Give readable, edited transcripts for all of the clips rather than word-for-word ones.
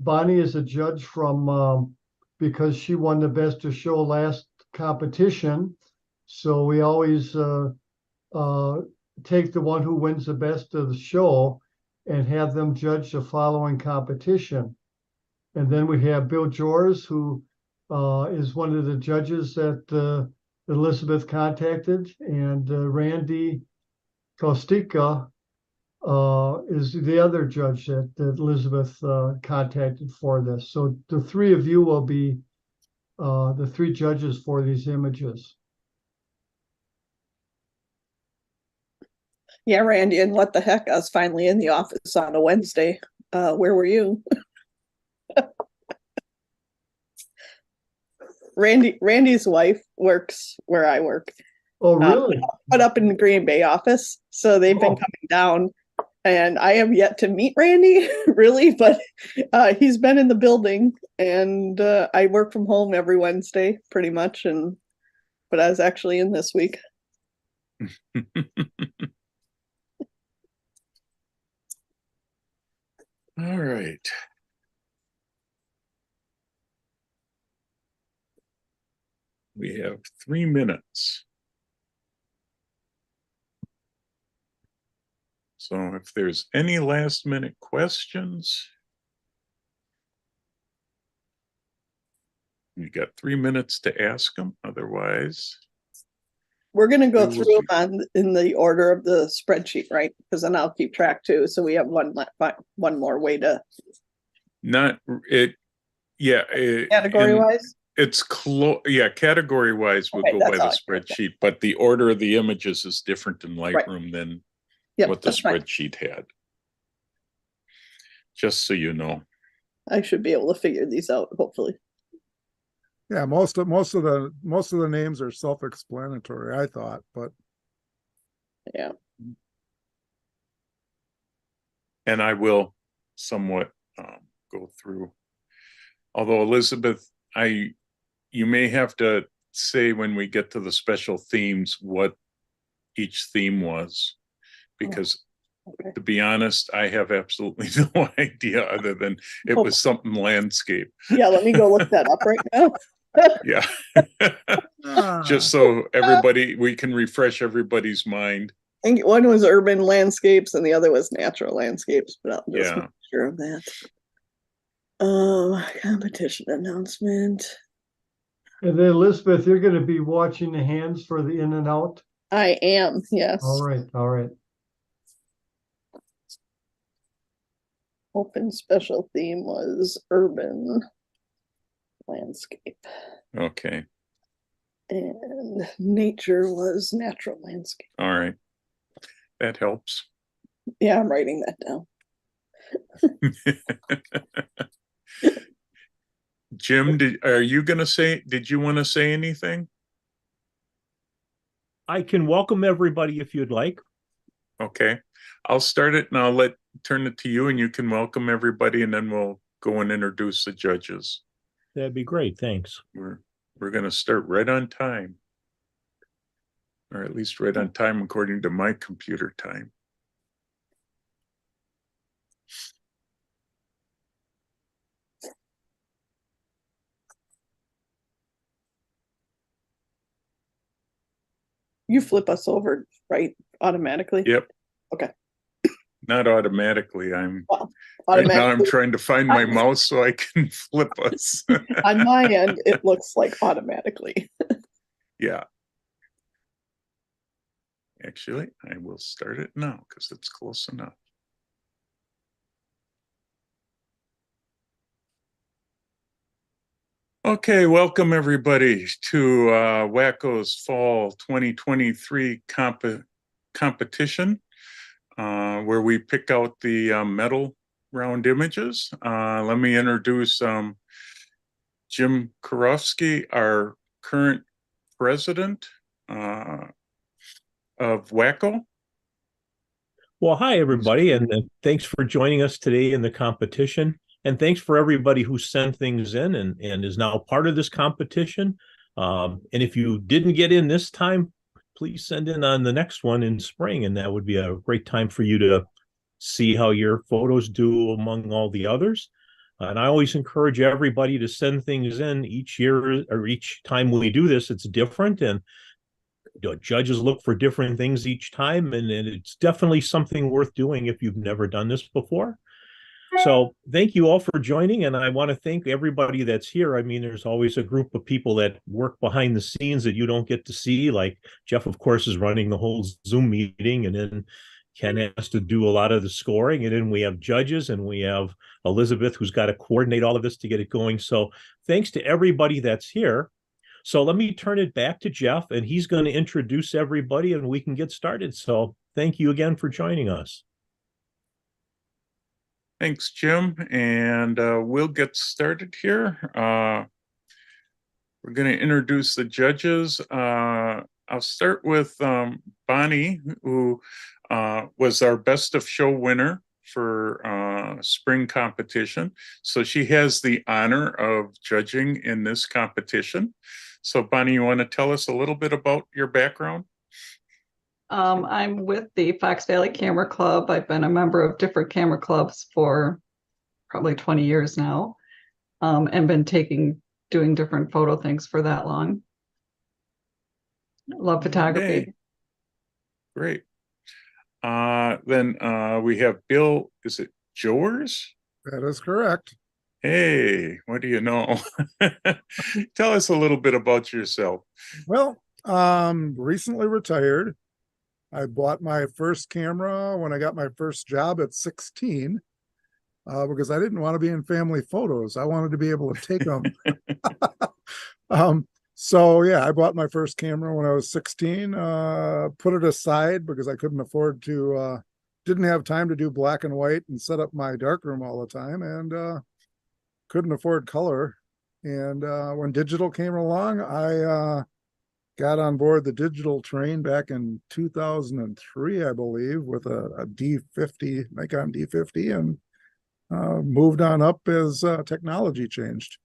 Bonnie is a judge from because she won the Best of Show last competition. So we always take the one who wins the Best of the Show and have them judge the following competition. And then we have Bill Jors, who is one of the judges that Elizabeth contacted, and Randy Kostika is the other judge that Elizabeth contacted for this. So the three of you will be the three judges for these images. Yeah, Randy, and what the heck? I was finally in the office on a Wednesday. Where were you? Randy's wife works where I work. Oh, really? But up in the Green Bay office. So they've been coming down, and I have yet to meet Randy, really, but he's been in the building, and I work from home every Wednesday, pretty much, but I was actually in this week. All right. We have 3 minutes. So if there's any last minute questions, you got 3 minutes to ask them. Otherwise, we're going to go through them in the order of the spreadsheet, right? Because then I'll keep track too. So we have one more way to. Not it. Yeah. Category wise. It's close. Yeah. Category wise, we'll go by the spreadsheet, but the order of the images is different in Lightroom than what the spreadsheet had. Just so you know. I should be able to figure these out, hopefully. Yeah, most of the names are self-explanatory, I thought, but yeah. And I will somewhat go through. Although Elizabeth, you may have to say when we get to the special themes what each theme was, because to be honest, I have absolutely no idea other than it was something landscape. Yeah, let me go look that up right now. Yeah. Just so we can refresh everybody's mind. I think one was urban landscapes and the other was natural landscapes, but I'll just make sure of that. Competition announcement. And then Elizabeth, you're going to be watching the hands for the in and out? I am, yes. All right. Open special theme was urban landscape. Okay. And nature was natural landscape. All right. That helps. Yeah, I'm writing that down. Jim, did you want to say anything? I can welcome everybody if you'd like. Okay. I'll start it and I'll turn it to you and you can welcome everybody and then we'll go and introduce the judges. That'd be great. Thanks. We're going to start right on time. Or at least right on time according to my computer time. You flip us over, right? Automatically? Yep. Okay. Not automatically. Right now I'm trying to find my mouse so I can flip us. On my end, it looks like automatically. Yeah. Actually, I will start it now because it's close enough. Okay, welcome everybody to WACCO's Fall 2023 competition, where we pick out the medal round images. Let me introduce Jim Karofsky, our current president of WACCO. Well, hi, everybody, and thanks for joining us today in the competition. And thanks for everybody who sent things in and is now part of this competition. And if you didn't get in this time, please send in on the next one in spring, and that would be a great time for you to see how your photos do among all the others. And I always encourage everybody to send things in each year or each time we do this. It's different, and judges look for different things each time, and it's definitely something worth doing if you've never done this before. So thank you all for joining, and I want to thank everybody that's here. I mean, there's always a group of people that work behind the scenes that you don't get to see. Like Jeff, of course, is running the whole Zoom meeting, and then Ken has to do a lot of the scoring, and then we have judges, and we have Elizabeth who's got to coordinate all of this to get it going. So thanks to everybody that's here. So let me turn it back to Jeff, and he's going to introduce everybody, and we can get started. So thank you again for joining us. Thanks, Jim. And we'll get started here. We're going to introduce the judges. I'll start with Bonnie, who was our Best of Show winner for spring competition. So she has the honor of judging in this competition. So Bonnie, you want to tell us a little bit about your background? I'm with the Fox Valley Camera Club. I've been a member of different camera clubs for probably 20 years now, and been doing different photo things for that long. Love photography. Hey, great. Then we have Bill, is it Jowers? That is correct. Hey, what do you know? Tell us a little bit about yourself. Well, recently retired. I bought my first camera when I got my first job at 16, because I didn't want to be in family photos. I wanted to be able to take them. So yeah, I bought my first camera when I was 16, put it aside because I couldn't afford to, didn't have time to do black and white and set up my darkroom all the time, and couldn't afford color. And when digital came along, I got on board the digital train back in 2003, I believe, with a D50, Nikon D50, and moved on up as technology changed.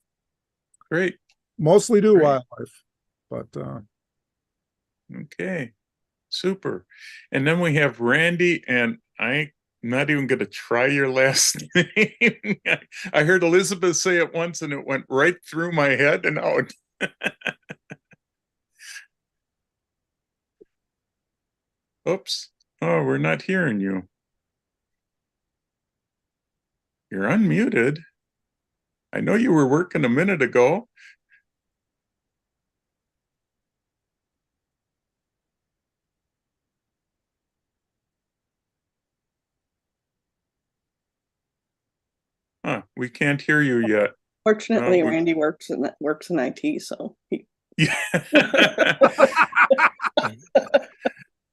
Great. Mostly do Great. wildlife, but Okay, super. And then we have Randy, and I'm not even going to try your last name. I heard Elizabeth say it once and it went right through my head and out. Oops. Oh, we're not hearing you. You're unmuted. I know you were working a minute ago. Huh, we can't hear you yet. Fortunately, we- Randy works in IT, so Yeah.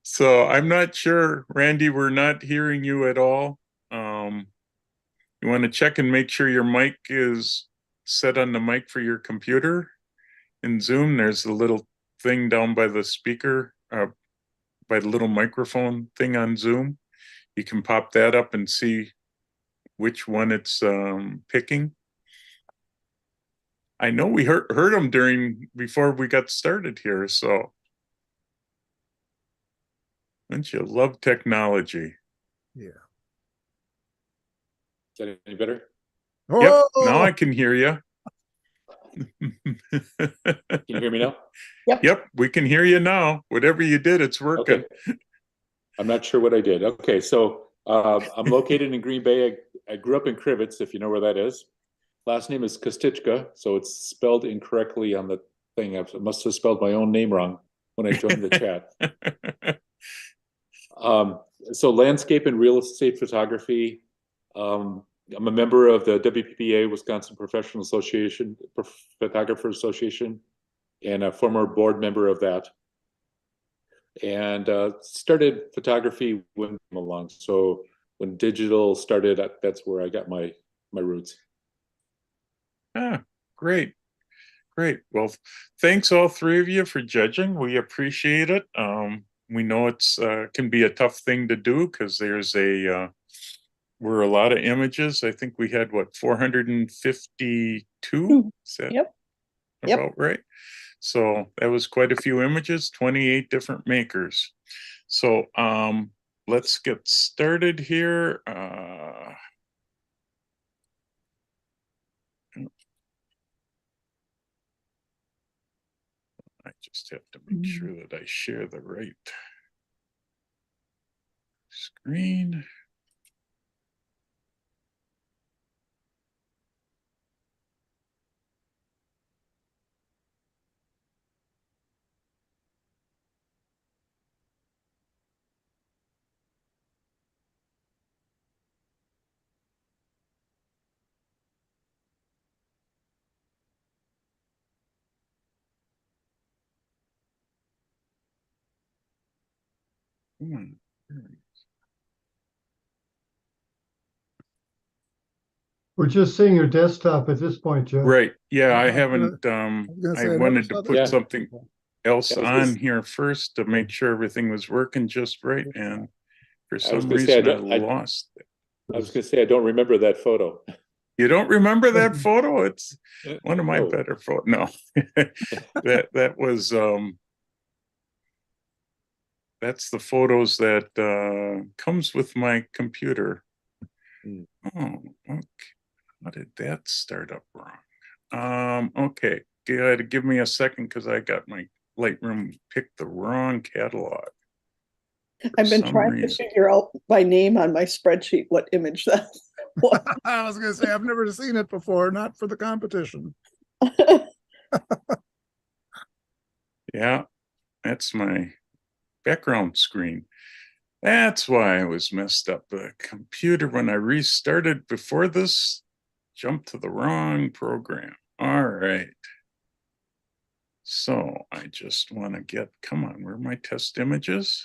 So I'm not sure, Randy, we're not hearing you at all. You want to check and make sure your mic is set on the mic for your computer. In Zoom, there's a little thing down by the speaker, by the little microphone thing on Zoom. You can pop that up and see which one it's picking. I know we heard them before we got started here, so don't you love technology? yeah. Is that any better? Yep, Oh, now I can hear you. Can you hear me now? Yep, we can hear you now. Whatever you did, it's working. Okay. I'm not sure what I did. Okay, so I'm located in Green Bay. I grew up in Krivitz, if you know where that is. Last name is Kostichka, so it's spelled incorrectly on the thing. I must have spelled my own name wrong when I joined the chat. So landscape and real estate photography. I'm a member of the WPPA, Wisconsin Professional Association, Photographer Association, and a former board member of that. And started photography when I came along. So when digital started, that's where I got my roots. Ah, great. Great. Well, thanks all three of you for judging. We appreciate it. We know it's can be a tough thing to do because there's were a lot of images. I think we had 452. Is that Yep. about right? So that was quite a few images, 28 different makers. So let's get started here. I just have to make sure that I share the right screen. Come on. We're just seeing your desktop at this point, Jeff. Right. Yeah, I I was haven't, gonna say, I I never wanted saw to that put Yeah. something else Yeah, I was on gonna- here first to make sure everything was working just right. And for I was some gonna say, reason, I don't- I- lost it. I was gonna say, I don't remember that photo. You don't remember that photo? It's one of my No. better photos. No, that was, that's the photos that comes with my computer. Hmm. Oh, okay. How did that start up wrong? Okay, you had to give me a second because I got my Lightroom picked the wrong catalog. I've been some trying to reason. figure out by name on my spreadsheet what image that was. I was gonna say, I've never seen it before, not for the competition. Yeah, that's my background screen. That's why I was messed up. The computer, when I restarted before this, jumped to the wrong program. All right. So I just want to get, come on, where are my test images?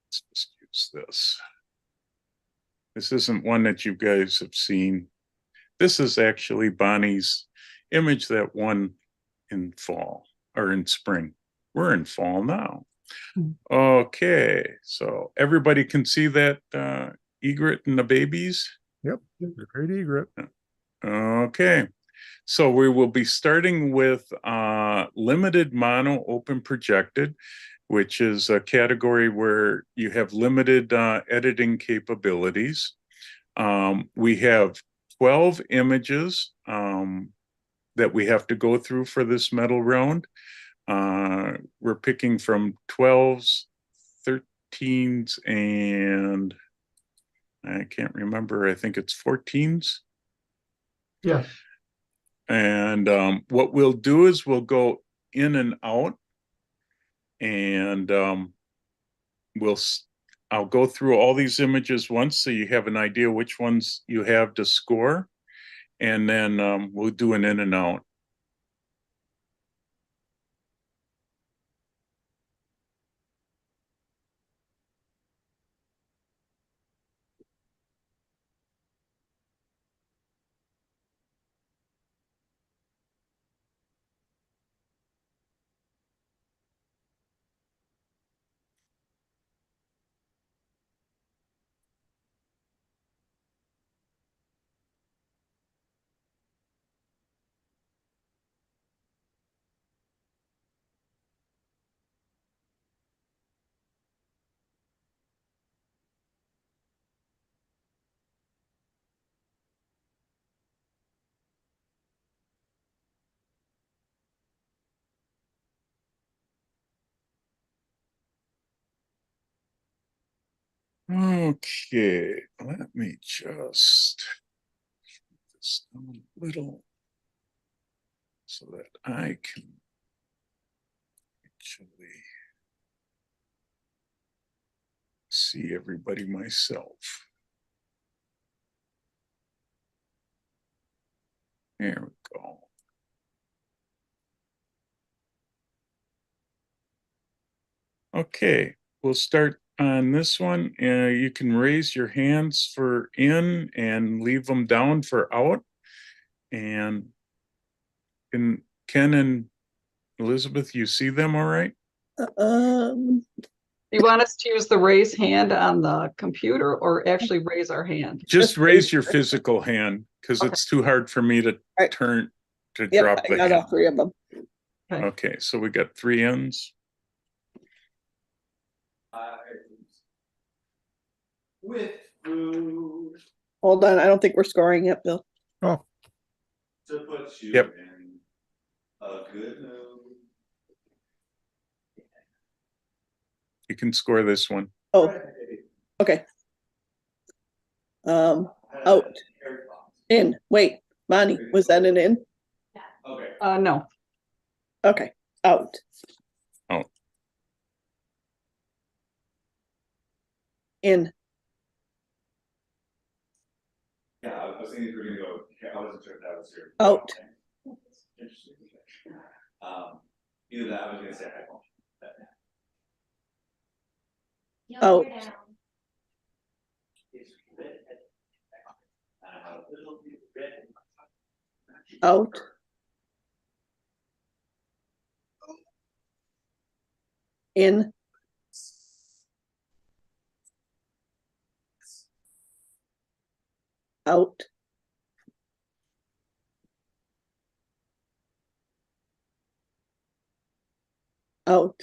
Let's just use this. This isn't one that you guys have seen. This is actually Bonnie's image that won in fall or in spring. We're in fall now. Okay, so everybody can see that egret and the babies. Yep, great egret. Okay, so we will be starting with limited mono open projected, which is a category where you have limited editing capabilities. We have 12 images that we have to go through for this medal round. We're picking from 12s, 13s, and I can't remember. I think it's 14s. Yes. And what we'll do is we'll go in and out, and I'll go through all these images once so you have an idea which ones you have to score, and then we'll do an in and out. Okay, let me just this down a little so that I can actually see everybody myself. There we go. Okay, we'll start on this one. You can raise your hands for in and leave them down for out. And Ken and Elizabeth, you see them all right? Um, You want us to use the raise hand on the computer or actually raise our hand? Just raise your physical hand because Okay. it's too hard for me to Right. turn to yep, drop I the got hand. all three of them. Okay. Okay, so we got 3 ends. With food Hold on, I don't think we're scoring yet, Bill. Oh, to put you Yep. in a good mood. You can score this one. Oh, okay. Out, in, wait, Bonnie, was that an in? Okay. No. Okay, out. Out. In, Yeah, I was thinking we were gonna go, I wasn't sure if that was your. Out. Interesting. Either that, I was gonna say iPhone. out, out. In, out. Out.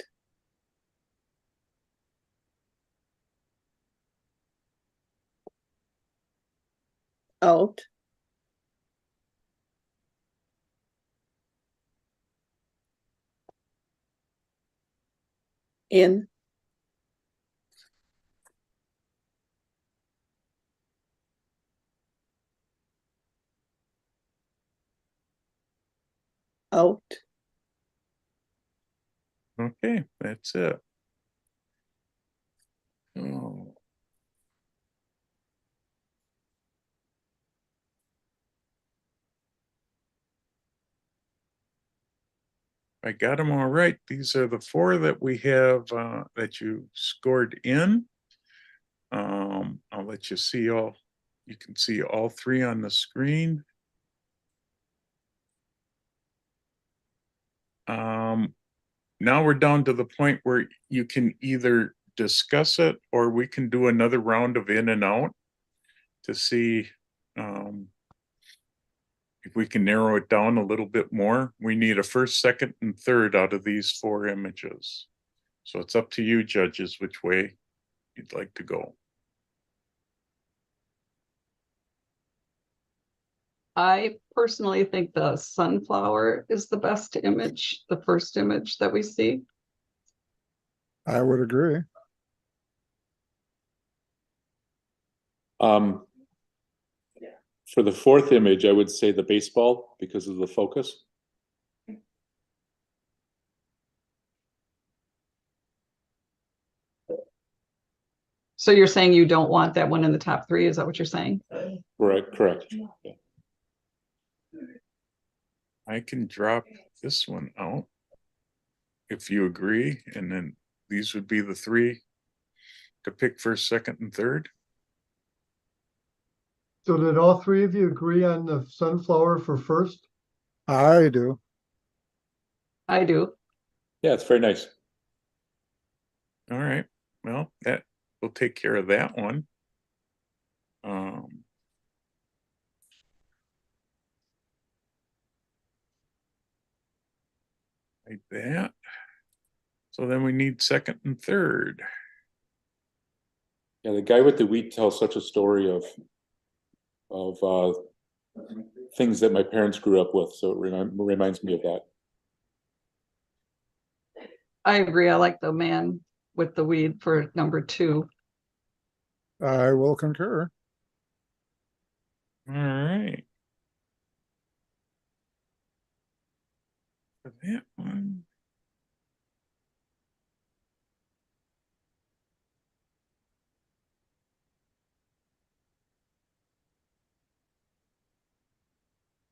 Out. In, out. Okay, that's it. Oh. I got them all right. These are the 4 that we have that you scored in. I'll let you see all, you can see all 3 on the screen. Now we're down to the point where you can either discuss it or we can do another round of in and out to see if we can narrow it down a little bit more. We need a first, second, and third out of these 4 images. So it's up to you, judges, which way you'd like to go. I personally think the sunflower is the best image, the first image that we see. I would agree. Um, for the 4th image, I would say the baseball because of the focus. So you're saying you don't want that one in the top 3? Is that what you're saying? Correct. Yeah. I can drop this one out if you agree, and then these would be the 3 to pick first, second, and third. So did all 3 of you agree on the sunflower for first? I do. I do. Yeah, it's very nice. All right. Well, that will take care of that one. Like that. So then we need second and third. Yeah, the guy with the wheat tells such a story of things that my parents grew up with, so it reminds me of that. I agree. I like the man with the weed for number 2. I will concur. All right. For that one.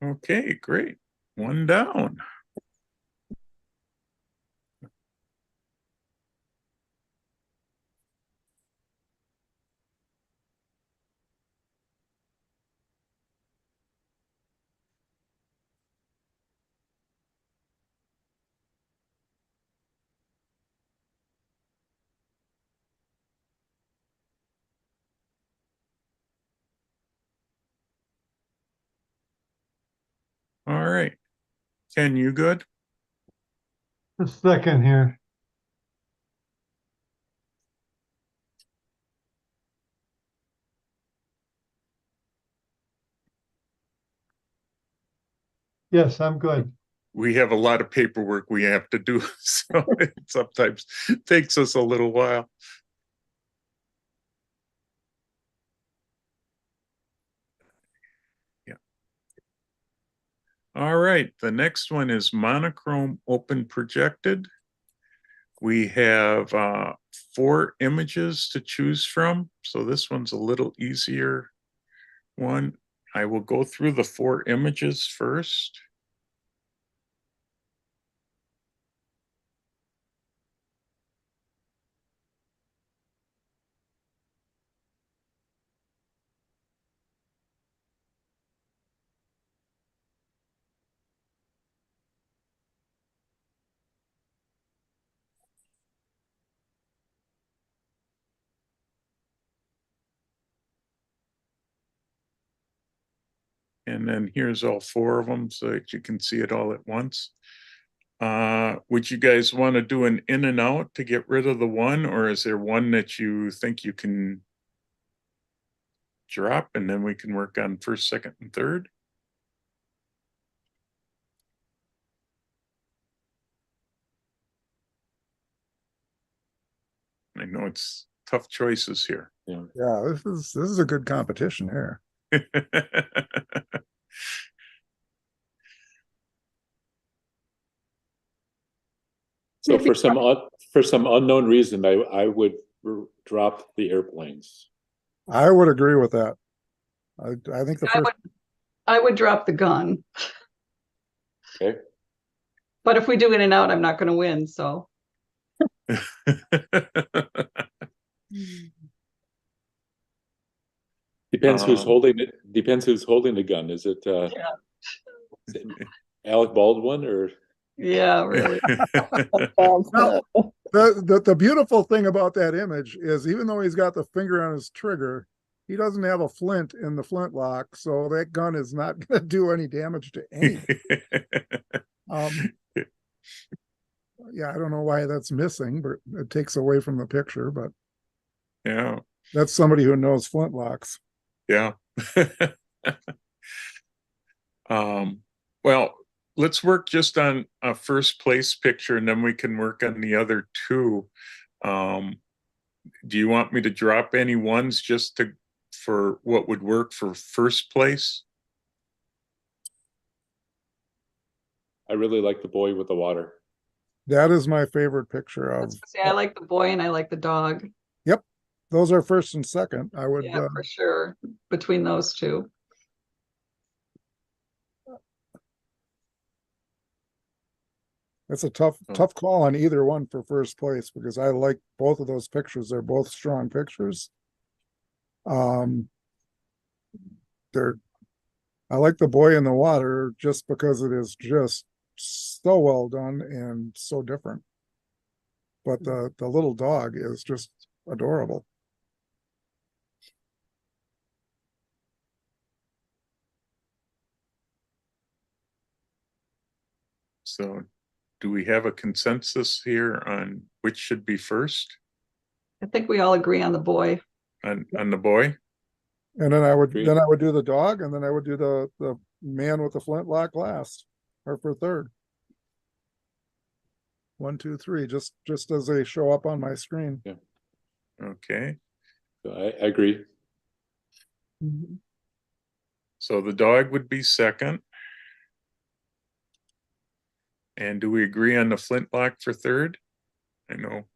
Okay, great. One down. All right. Ken, you good? A second here. Yes, I'm good. We have a lot of paperwork we have to do, so it sometimes takes us a little while. Yeah. All right, the next one is monochrome open projected. We have 4 images to choose from, so this one's a little easier one. I will go through the 4 images first. And then here's all 4 of them so that you can see it all at once. Would you guys want to do an in and out to get rid of the one, or is there one that you think you can drop and then we can work on first, second, and third? I know it's tough choices here. Yeah. Yeah, this is a good competition here. So for some unknown reason, I would drop the airplanes. I would agree with that. I think the I first would drop the gun. Okay. But if we do in and out, I'm not going to win. So Depends who's Um, holding it. Depends who's holding the gun. Is it yeah, is it Alec Baldwin or? yeah, really. Well, the beautiful thing about that image is even though he's got the finger on his trigger, he doesn't have a flint in the flintlock, so that gun is not going to do any damage to anything. Yeah, I don't know why that's missing, but it takes away from the picture. But Yeah, that's somebody who knows flintlocks. yeah. Well, let's work just on a first place picture and then we can work on the other 2. Do you want me to drop any ones just for what would work for first place? I really like the boy with the water. That is my favorite picture of. I like the boy and I like the dog. Yep, those are first and second. I would. Yeah, for sure. Between those 2. It's a tough call on either one for first place because I like both of those pictures. They're both strong pictures. I like the boy in the water just because it is just so well done and so different. But the little dog is just adorable. So do we have a consensus here on which should be first? I think we all agree on the boy. On the boy? And then I would Agreed. do the dog, and then I would do the man with the flintlock last, or for third. 1, 2, 3, just as they show up on my screen. Yeah. Okay. So I agree. So the dog would be second. And do we agree on the flintlock for third? I know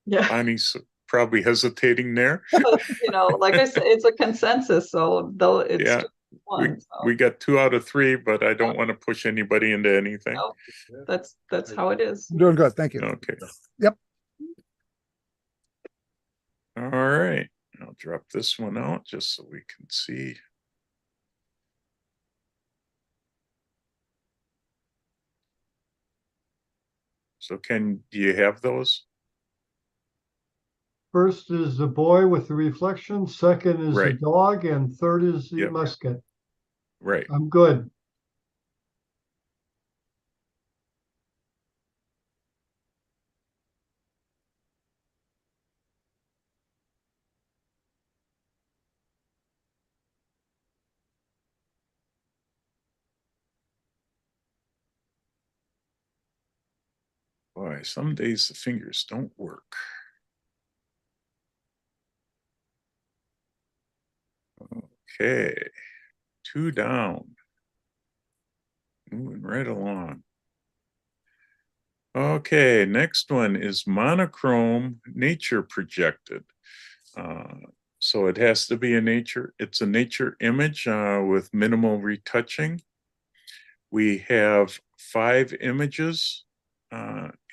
Yeah. Bonnie's probably hesitating there. Like I said, it's a consensus. So though it's Yeah, just one. we got 2 out of 3, but I don't want to push anybody into anything. No, that's how it is. I'm doing good, thank you. Okay. Yep. All right. I'll drop this one out just so we can see. So do you have those? First is the boy with the reflection, second is the Right. dog, and third is the Yep. musket. Right. I'm good. Boy, some days the fingers don't work. Okay, 2 down. Moving right along. Okay, next one is monochrome nature projected. So it has to be it's a nature image with minimal retouching. We have 5 images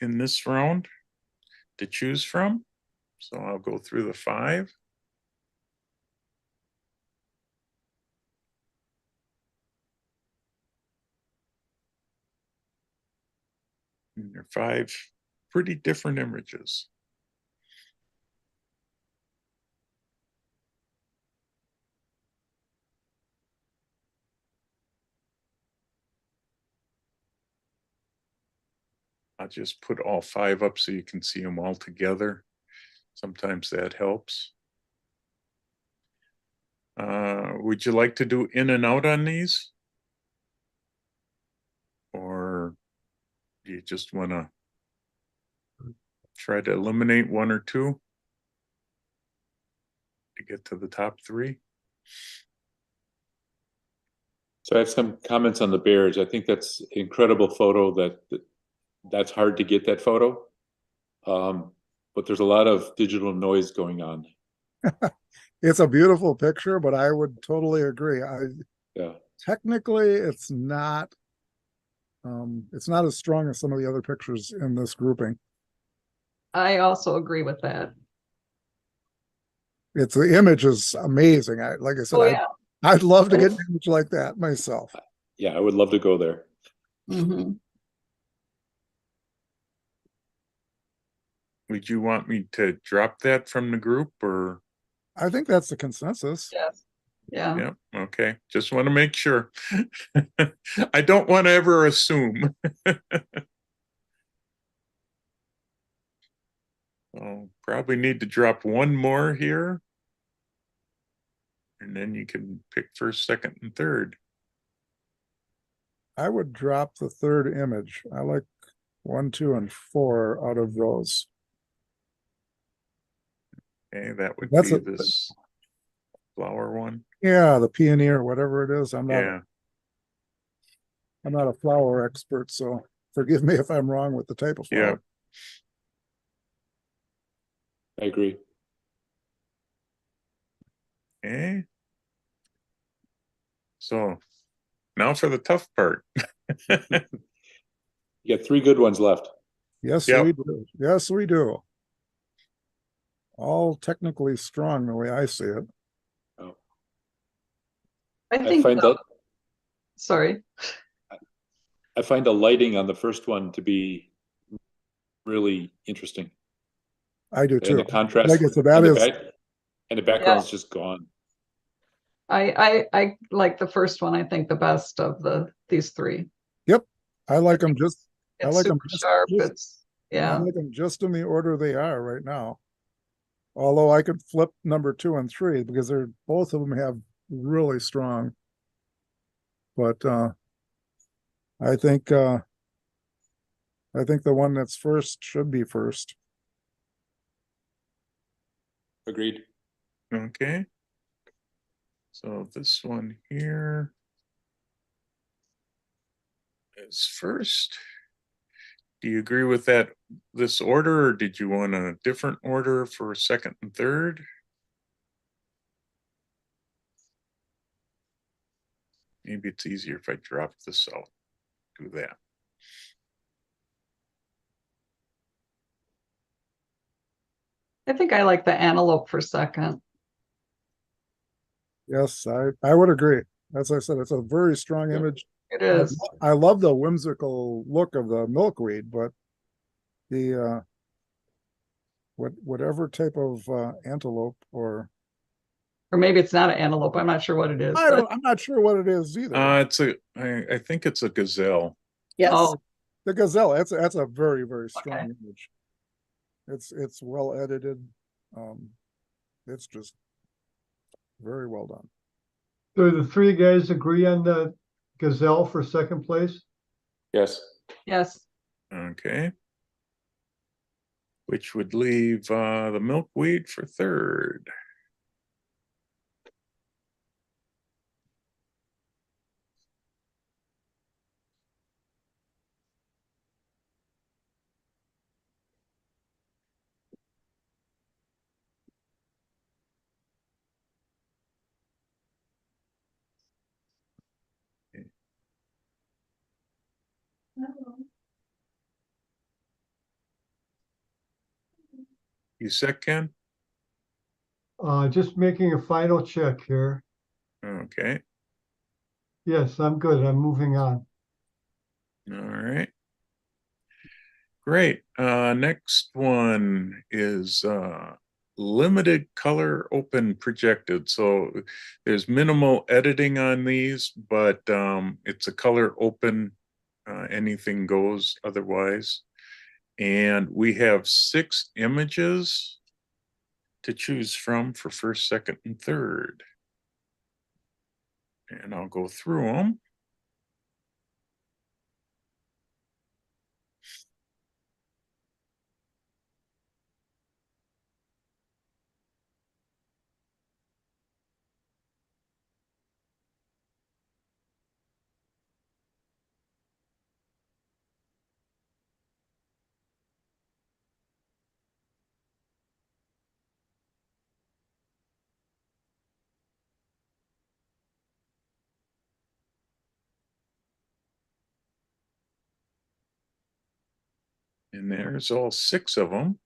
in this round to choose from. So I'll go through the 5. And they're 5 pretty different images. I'll just put all 5 up so you can see them all together. Sometimes that helps. Would you like to do in and out on these? Or do you just want to try to eliminate 1 or 2 to get to the top 3? So I have some comments on the bears. I think that's an incredible photo. That's hard to get that photo. But there's a lot of digital noise going on. It's a beautiful picture, but I would totally agree. Yeah. Technically it's not as strong as some of the other pictures in this grouping. I also agree with that. The image is amazing. Like I said, Oh, yeah. I'd love to get an image like that myself. Yeah, I would love to go there. Mhm. Would you want me to drop that from the group or? I think that's the consensus. Yes. Yeah. Yep, okay, just want to make sure. I don't want to ever assume. I'll probably need to drop 1 more here. And then you can pick first, second, and third. I would drop the 3rd image. I like 1, 2, and 4 out of those. Okay, that would That's be a- this flower one. Yeah, the Pioneer, whatever it is. I'm Yeah, not a flower expert, so forgive me if I'm wrong with the type of yeah. flower. I agree. Okay. So now for the tough part. You got 3 good ones left. Yes, Yep. we do. Yes, we do. All technically strong the way I see it. I I think, find that sorry. I find the lighting on the first one to be really interesting. I do And too. the contrast Like I said, that is and the background's just gone. I like the first one, I think the best of these 3. Yep. I like them just I It's like them super sharp. just It's I yeah. like them just in the order they are right now. Although I could flip number 2 and 3 because they're both of them have really strong. But I think the one that's first should be first. Agreed. Okay. So this one here is first. Do you agree with this order, or did you want a different order for second and third? Maybe it's easier if I drop this out. Do that. I think I like the antelope for second. Yes, I would agree. As I said, it's a very strong image. It is. I love the whimsical look of the milkweed, but the whatever type of antelope or Or maybe it's not an antelope. I'm not sure what it is. I'm not sure what it is either. I think it's a gazelle. Yes. Oh, The gazelle, that's a very, very strong Okay. image. It's well edited. It's just very well done. Do the 3 guys agree on the gazelle for second place? Yes. yes. Okay. which would leave the milkweed for third. You set, Ken? Just making a final check here. Okay, Yes, I'm good. I'm moving on. all right. Great. Next one is limited color open projected. So there's minimal editing on these, but it's a color open, anything goes otherwise. And we have 6 images to choose from for first, second, and third. And I'll go through them. And there's all 6 of them.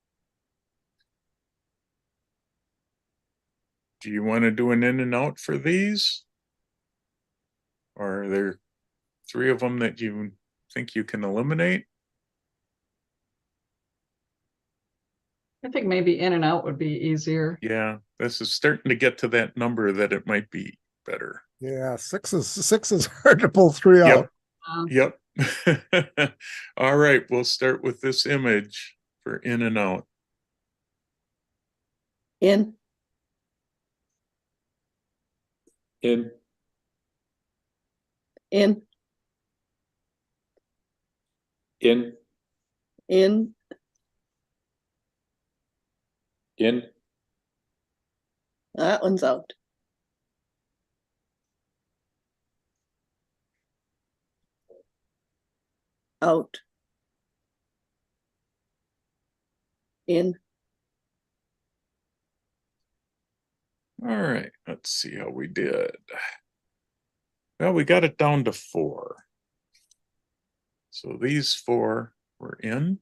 Do you want to do an in and out for these? Or are there 3 of them that you think you can eliminate? I think maybe in and out would be easier. Yeah, this is starting to get to that number that it might be better. Yeah, six is hard to pull 3 out. Yep. All right, we'll start with this image for in and out. In, In, in, in, in, in, that one's out. Out. In, All right, let's see how we did. Well, we got it down to 4. So these 4 were in.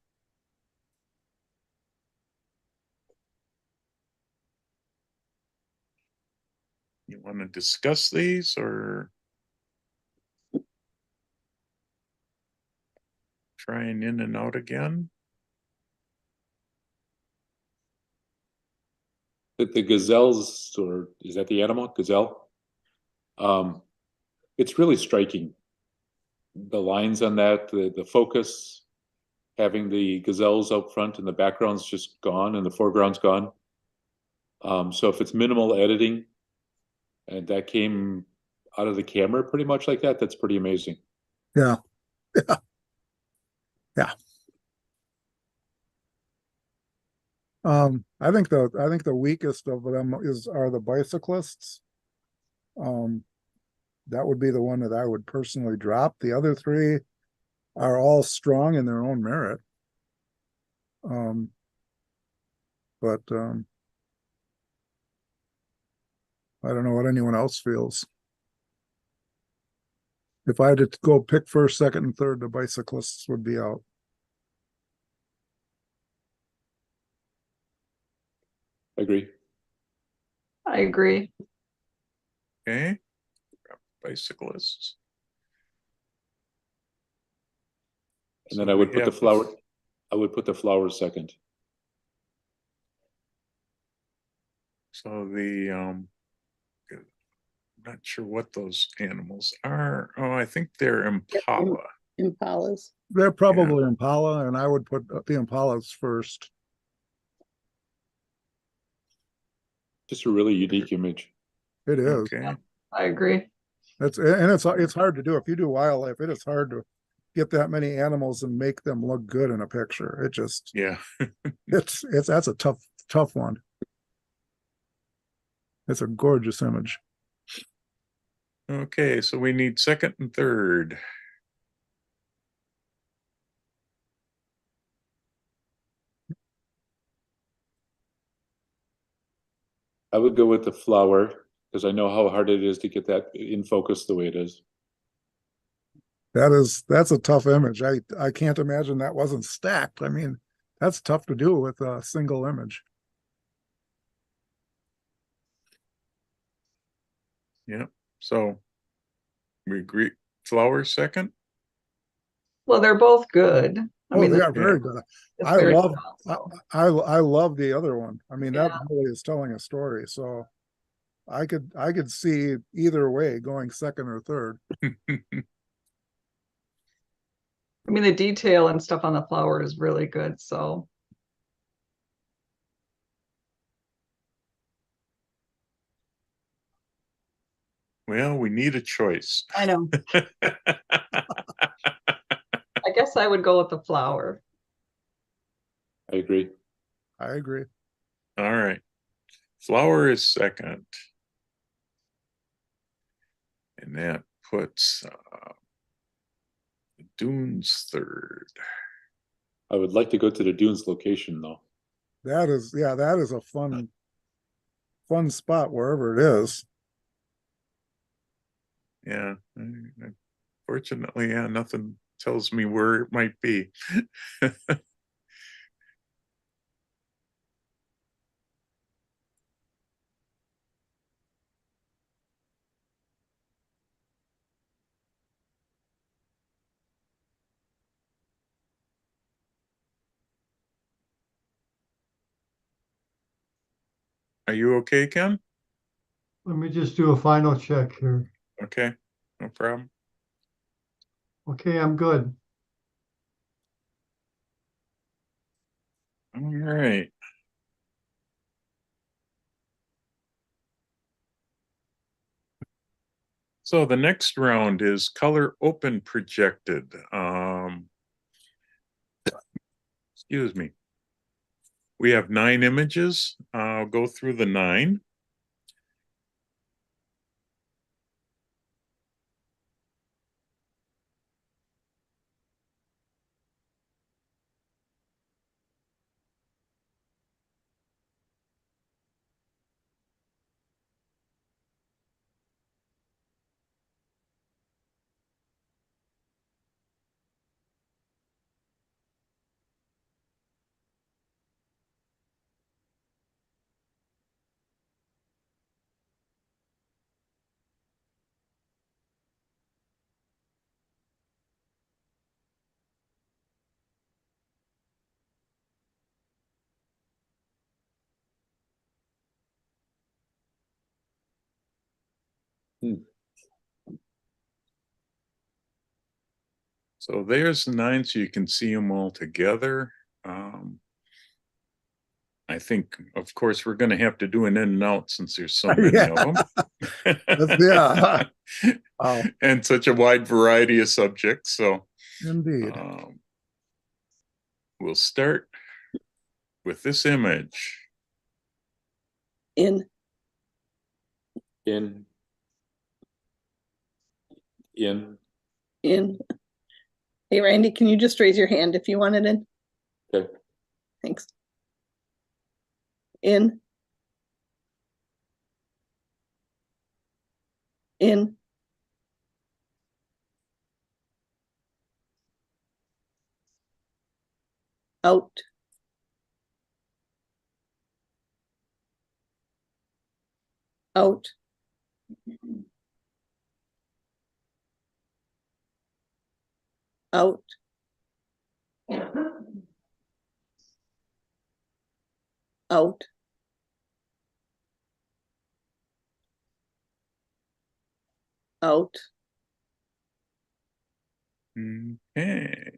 You want to discuss these or trying in and out again? the gazelles, or is that the animal, gazelle? It's really striking. The lines on that, the focus, having the gazelles up front and the background's just gone and the foreground's gone. So if it's minimal editing and that came out of the camera pretty much like that, that's pretty amazing. Yeah. Yeah. Yeah. I think the weakest of them are the bicyclists. That would be the one that I would personally drop. The other 3 are all strong in their own merit. But I don't know what anyone else feels. If I had to go pick first, second, and third, the bicyclists would be out. Agree. I agree. Okay. Bicyclists. And then So I would we put the have flower, I would put the flowers second. So the not sure what those animals are. Oh, I think they're impala. Impalas. They're probably Impala, and I would put the Impalas first. Just a really unique image. It is. Okay. I agree. It's hard to do. If you do wildlife, it is hard to get that many animals and make them look good in a picture. It just, Yeah. it's that's a tough one. It's a gorgeous image. Okay, so we need second and third. I would go with the flower because I know how hard it is to get that in focus the way it is. That's a tough image. I can't imagine that wasn't stacked. I mean, that's tough to do with a single image. Yeah. So we agree. Flowers second. Well, they're both good. I Oh, mean, they this are very good. is I very love good I, also. I love the other one. I mean, that Yeah. really is telling a story. So I could see either way going second or third. I mean, the detail and stuff on the flower is really good. So Well, we need a choice. I know. I guess I would go with the flower. I agree. I agree. All right. Flower is second. And that puts Dunes third. I would like to go to the dunes location though. That is, yeah, that is a fun spot wherever it is. Yeah. Fortunately, yeah, nothing tells me where it might be. Are you okay, Ken? Let me just do a final check here. Okay, no problem. Okay, I'm good. All right. So the next round is color open projected. Excuse me. We have 9 images. I'll go through the 9. Hmm. So there's the 9, so you can see them all together. I think, of course, we're going to have to do an in and out since there's so many Yeah. of them. Yeah. Wow. And such a wide variety of subjects. So Indeed. we'll start with this image. In, In. in. Hey, Randy, can you just raise your hand if you want it in? Okay. Thanks. In. In. Out. Out. Out. Out. Out. Okay.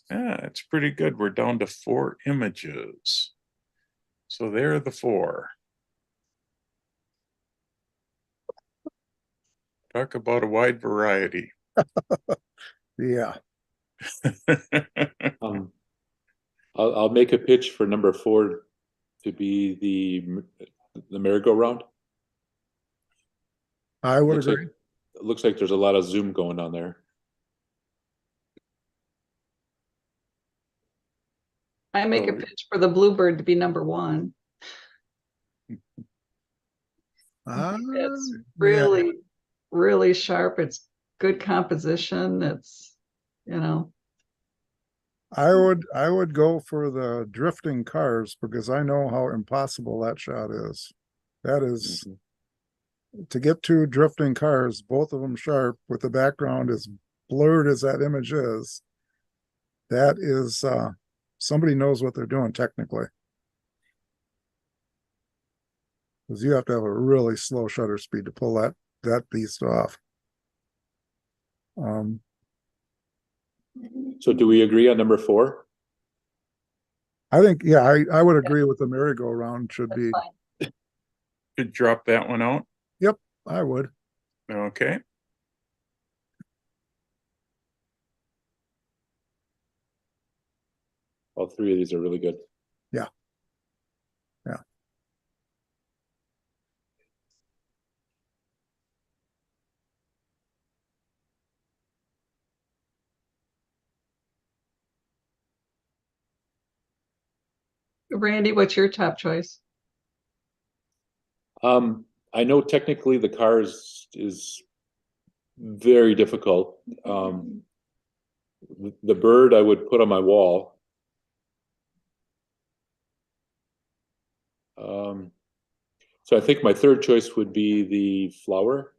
Yeah, it's pretty good. We're down to 4 images. So there are the 4. Talk about a wide variety. Yeah. Um, I'll make a pitch for number 4 to be the merry-go-round. I would Looks agree. like, it looks like there's a lot of zoom going on there. I make a So- pitch for the Bluebird to be number 1. It's Yeah, really, really sharp. It's good composition. It's, you know, I would go for the drifting cars because I know how impossible that shot is. That is to get two drifting cars, both of them sharp, with the background as blurred as that image is. That is somebody knows what they're doing technically. Because you have to have a really slow shutter speed to pull that beast off. So do we agree on number 4? I think, yeah, I would agree with the merry-go-round should be. that's fine. Could drop that one out. Yep, I would. Okay. All 3 of these are really good. Yeah. Yeah. Randy, what's your top choice? I know technically the cars is very difficult. The bird I would put on my wall. So I think my third choice would be the flower.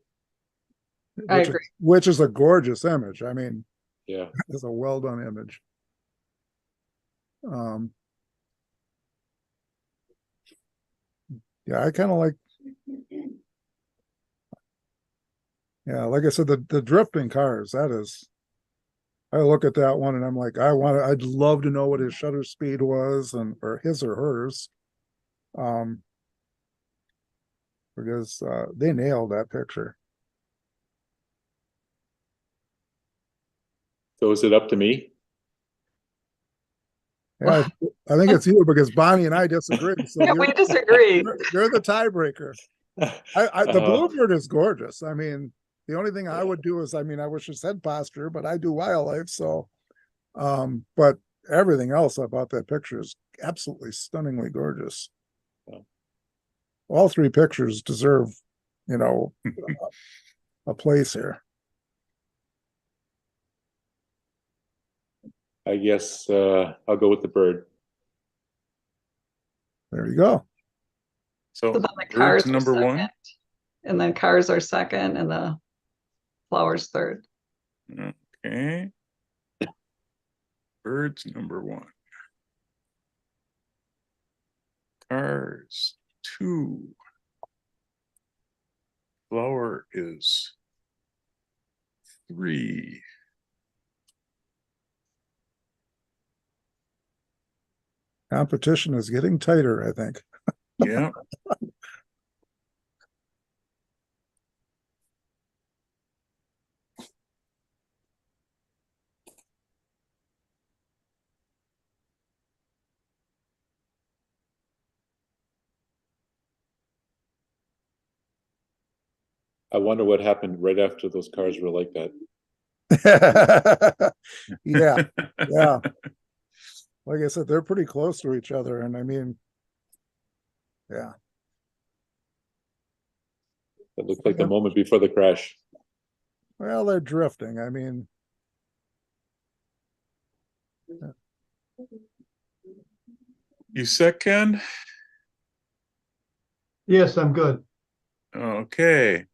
I Which agree. which is a gorgeous image. I mean, Yeah. it's a well done image. Yeah, I kind of like. Yeah, like I said, the drifting cars. That is. I look at that one and I'm like, I'd love to know what his shutter speed was, or his or hers, because they nailed that picture. So is it up to me? Yeah, I think it's you because Bonnie and I disagree. So We disagree. you're the tiebreaker. The Bluebird is gorgeous. I mean, the only thing I would do is, I mean, I wish it said posture, but I do wildlife. So, but everything else about that picture is absolutely stunningly gorgeous. All 3 pictures deserve, you know, a place here. I guess I'll go with the bird. There you go. So So then the bird's cars are number 1. second, and then cars are second, and the flowers third. Okay. Bird's number 1. Cars 2. Flower is 3. Competition is getting tighter, I think. Yeah. I wonder what happened right after those cars were like that. Yeah, yeah. Like I said, they're pretty close to each other, and I mean, yeah. It looked like the moment before the crash. Well, they're drifting. I mean, You set, Ken? Yes, I'm good. Okay.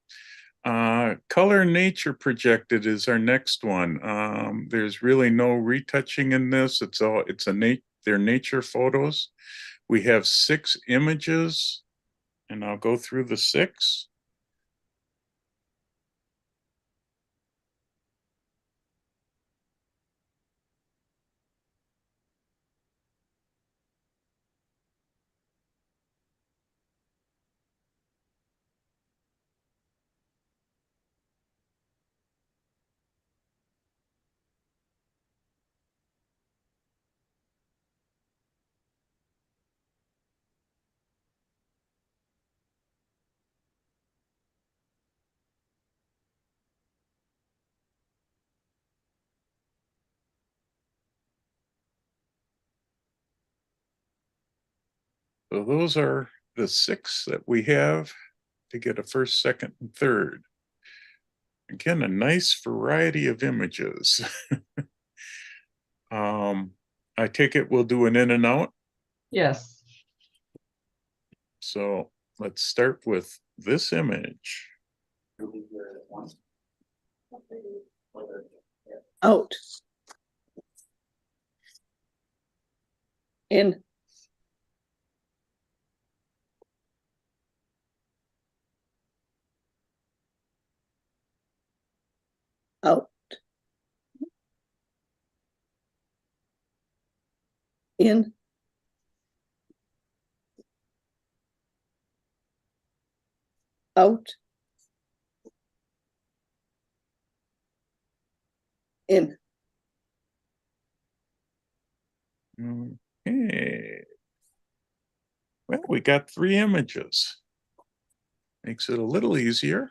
Color nature projected is our next one. There's really no retouching in this. They're nature photos. We have 6 images, and I'll go through the 6. So those are the 6 that we have to get a first, second, and third. Again, a nice variety of images. I take it we'll do an in and out. Yes. So let's start with this image. Out. In. Out. In. Out. In. Okay. Well, we got 3 images. Makes it a little easier.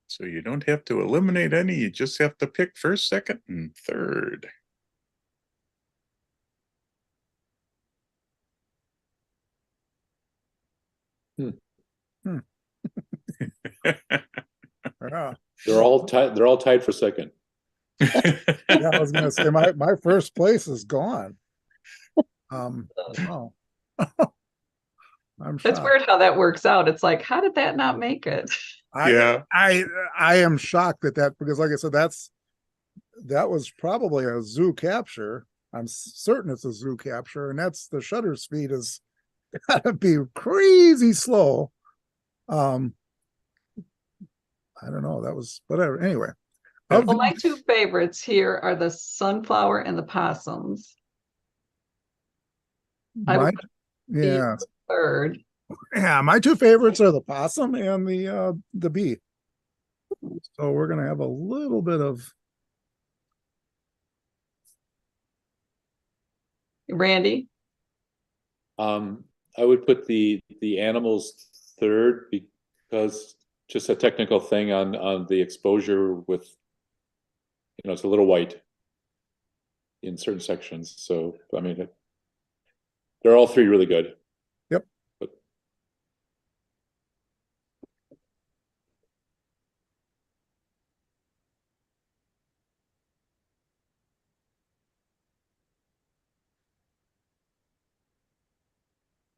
So you don't have to eliminate any, you just have to pick first, second, and third. Yeah. They're all tied. They're all tied for second. Yeah, I was gonna say my first place is gone. Oh. I'm It's shocked. weird how that works out. It's like, how did that not make it? Yeah. I am shocked at that because, like I said, that was probably a zoo capture. I'm certain it's a zoo capture, and that's the shutter speed is gotta be crazy slow. I don't know. That was whatever. Anyway, Yeah. of Well, my the, 2 favorites here are the sunflower and the possums. I my would be yeah third. yeah my 2 favorites are the possum and the bee. So we're gonna have a little bit of Randy, I would put the animals third because just a technical thing on the exposure with, it's a little white in certain sections. So I mean, they're all 3 really good. Yep. But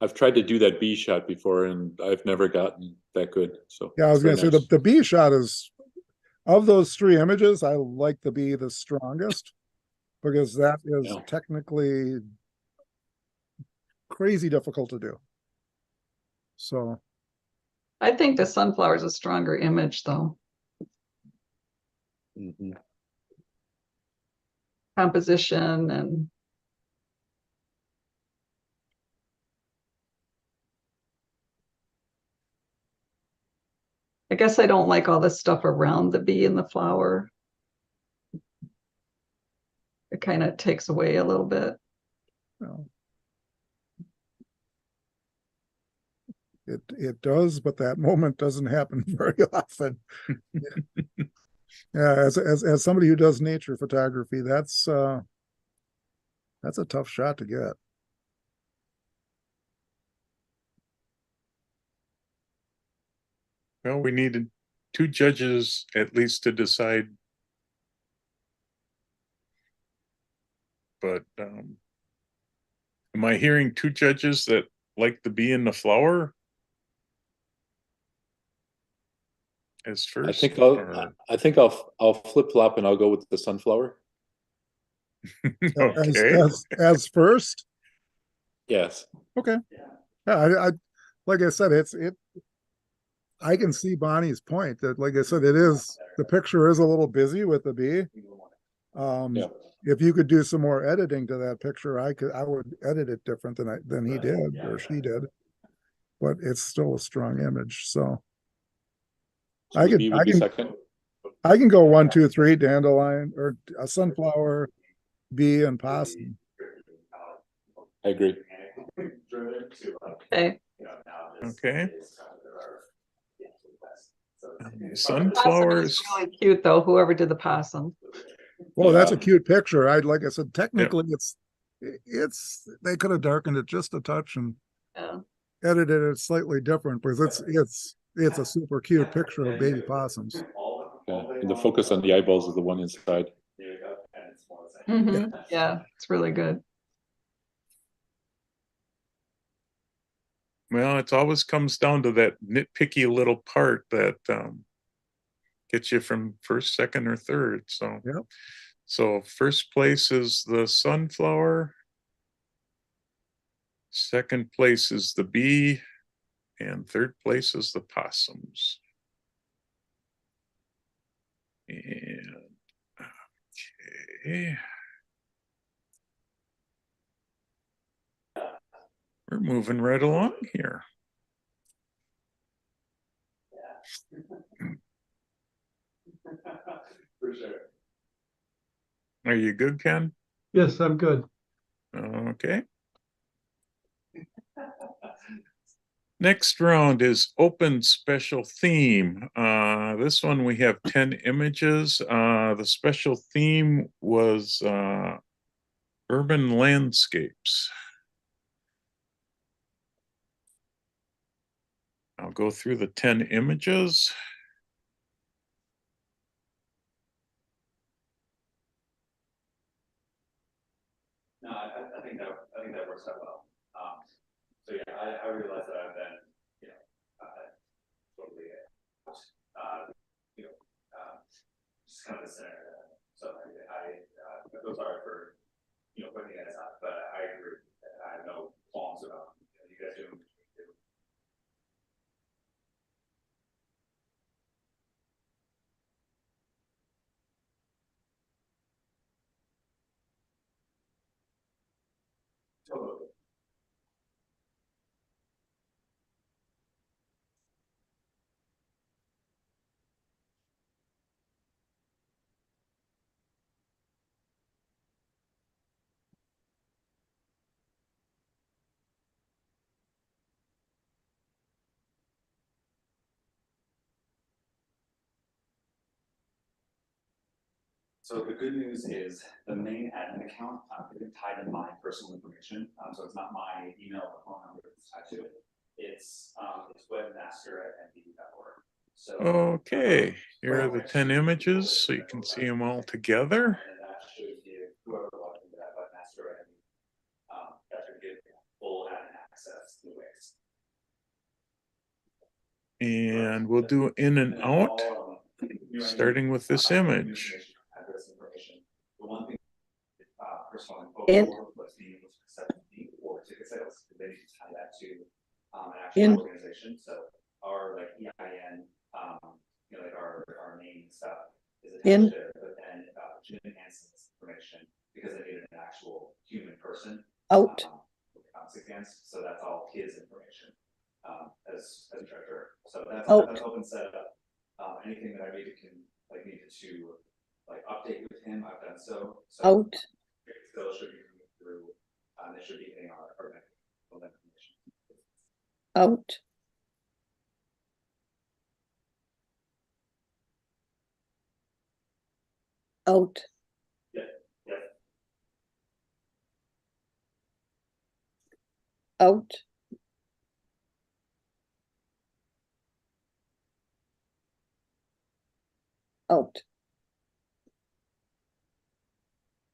I've tried to do that B shot before, and I've never gotten that good. So yeah. I was it's very gonna say nice. the bee shot is of those 3 images. I like the bee the strongest because that is Yeah. technically crazy difficult to do. So I think the sunflower is a stronger image, though. Mhm. Composition and I guess I don't like all the stuff around the bee and the flower. It kind of takes away a little bit. you know, it does, but that moment doesn't happen very often. Yeah, as somebody who does nature photography, that's a tough shot to get. Well, we needed 2 judges at least to decide. But am I hearing 2 judges that like the bee and the flower as I first? think or- I'll flip flop and I'll go with the sunflower. Okay. As first. Yes. Okay. Yeah, I like I said, I can see Bonnie's point that, like I said, the picture is a little busy with the bee. Yeah. If you could do some more editing to that picture, I would edit it different than he did or she did, but it's still a strong image. So So the bee would be second. I can go 1, 2, 3, dandelion or a sunflower, bee, and possum. I agree. Okay. Okay. Sunflowers. Really cute though, whoever did the possum. Well, that's a Yeah. cute picture. Like I said, technically it's they could have darkened it just a touch and Yeah. edited it slightly different because it's a super cute picture of baby possums. Yeah, and the focus on the eyeballs is the one inside. Yeah, it's really good. Well, it always comes down to that nitpicky little part that gets you from first, second, or third. So, Yep. So first place is the sunflower. Second place is the bee, and third place is the possums. And okay. We're moving right along here. For sure. Are you good, Ken? Yes, I'm good. Okay. Next round is open special theme. This one we have 10 images. The special theme was urban landscapes. I'll go through the 10 images. No, I think that works out well. So yeah, I realize that I've been, totally, just kind of the center. So I feel sorry for, putting you guys out, but I agree. I have no qualms about, you guys doing what you do. Totally. So the good news is the main admin account isn't tied to my personal information. So it's not my email or phone number that's tied to it. It's webmaster@nbd.org. So Okay, here are the 10 images so you can see them all together. And that should give whoever logged into that webmaster that should give full admin access to the Wix. And we'll do in and out, starting with this image. The one thing personal In. info was being able to accept or ticket sales, they need to tie that to an In. actual organization. So our like EIN, like our name and stuff is In. attached there, but then Jim Hanson's information because they needed an actual human person. Out. Against, so that's all his information as treasurer. So that's open setup. Anything that I needed to update with him, I've done so. Out. Still should be coming through. They should be getting our information. Out. Out. Yeah. Out. Out.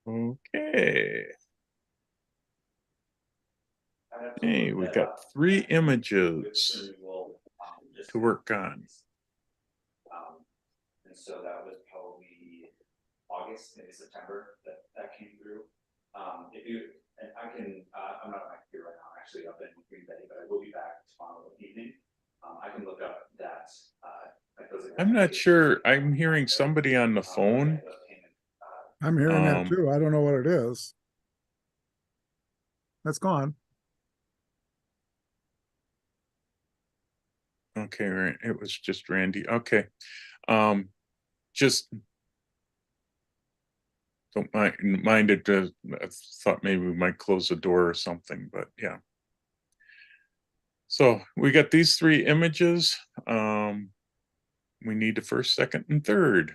Okay. Hey, we got 3 images to work on. And so that was probably August, maybe September that came through. If you and I can, I'm not on my computer right now. I'm actually up in Green Bay, but I will be back tomorrow evening. I can look up that. I'm not sure. I'm hearing somebody on the phone. I'm hearing that too. I don't know what it is. That's gone. Okay, right. It was just Randy. Okay. Just don't mind it. I thought maybe we might close the door or something, but yeah. So we got these 3 images. we need a first, second, and third.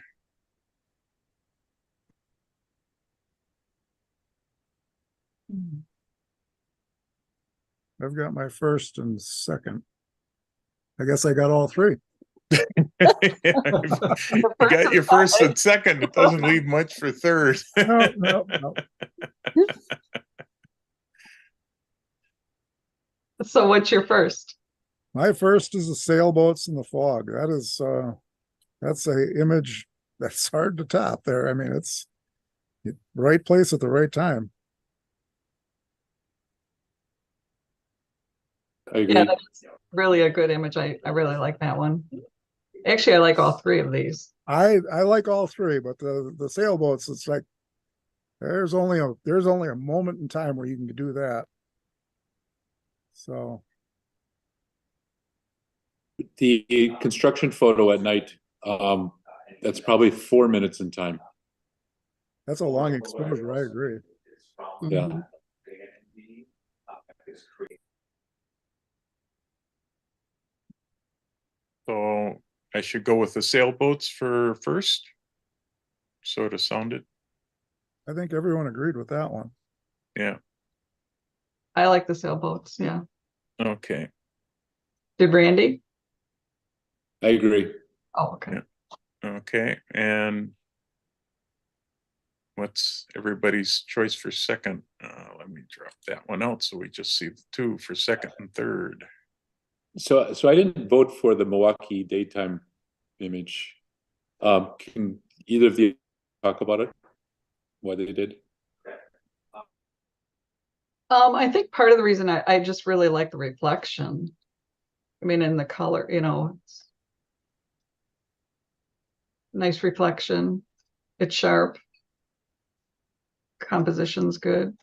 I've got my first and second. I guess I got all three. You got your first and second. It doesn't leave much for third. No. So what's your first? My first is the sailboats in the fog. That's a image that's hard to top there. I mean, it's right place at the right time. I agree. Yeah, that's really a good image. I really like that one. Actually, I like all three of these. I like all three, but the sailboats, it's like there's only a moment in time where you can do that. So The construction photo at night, that's probably 4 minutes in time. that's a long exposure. I agree. Yeah. Mhm. So I should go with the sailboats for first. Sort of sounded. I think everyone agreed with that one. Yeah. I like the sailboats. Yeah. Okay. Did Randy? I agree. Oh, okay. Yeah. Okay. And what's everybody's choice for second? Let me drop that one out so we just see the two for second and third. So I didn't vote for the Milwaukee daytime image. Can either of you talk about it? Why they did? I think part of the reason I just really like the reflection. I mean, in the color, it's nice reflection. It's sharp. Composition's good.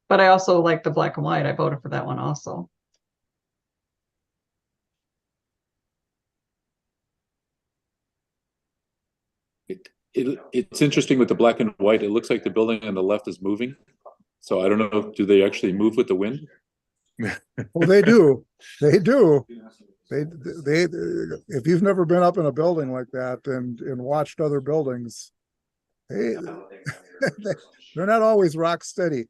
But I also like the black and white. I voted for that one also. It's interesting with the black and white. It looks like the building on the left is moving. So I don't know, do they actually move with the wind? Well, they do. They do. They if you've never been up in a building like that and watched other buildings, they're not always rock steady.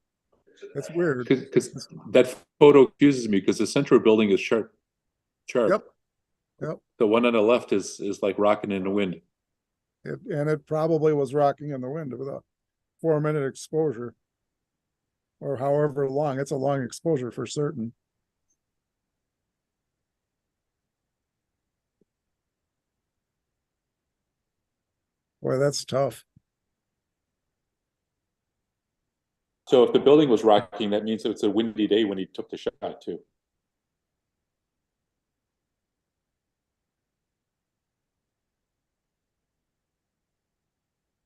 It's weird. Because that photo confuses me because the central building is sharp. Yep. The one on the left is like rocking in the wind. And it probably was rocking in the wind with a 4-minute exposure or however long. It's a long exposure for certain. Boy, that's tough. So if the building was rocking, that means it's a windy day when he took the shot too.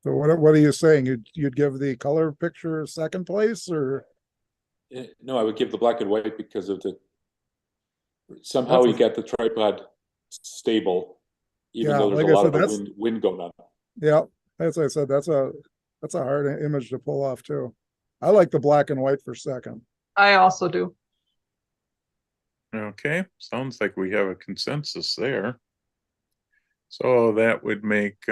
So what are you saying? You'd give the color picture second place, or No, I would give the black and white because of somehow he got the tripod stable, even though there's like a I lot said, of wind going on. yeah, as I said, that's a hard image to pull off too. I like the black and white for second. I also do. Okay. Sounds like we have a consensus there. So that would make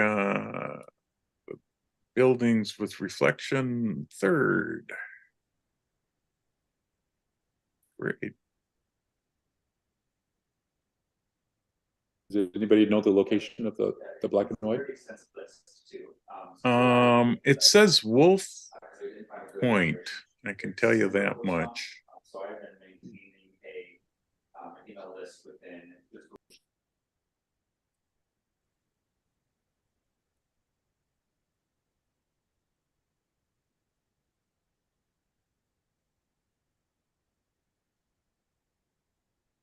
buildings with reflection third. Great. Does anybody know the location of the black and white? It says Wolf Point. I can tell you that much. So I've been maintaining a email list within this group.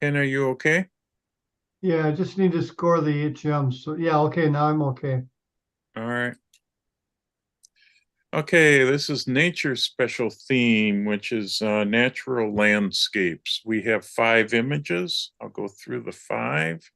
Ken, are you okay? Yeah, I just need to score the gems. So yeah, okay, now I'm okay. All right. Okay, this is nature's special theme, which is natural landscapes. We have 5 images. I'll go through the 5.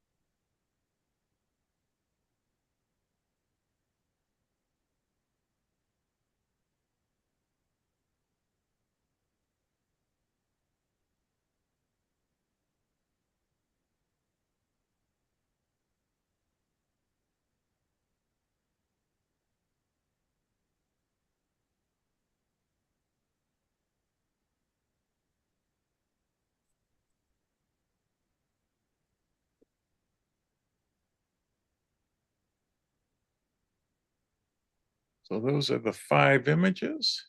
So those are the 5 images.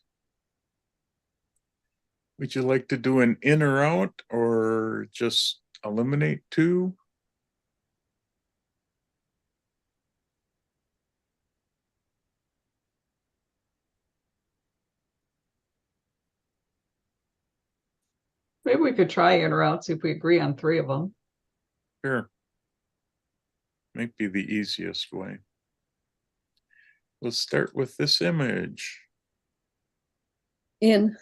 Would you like to do an in or out or just eliminate 2? Maybe we could try in or out, see if we agree on 3 of them. Sure. Might be the easiest way. Let's start with this image. In.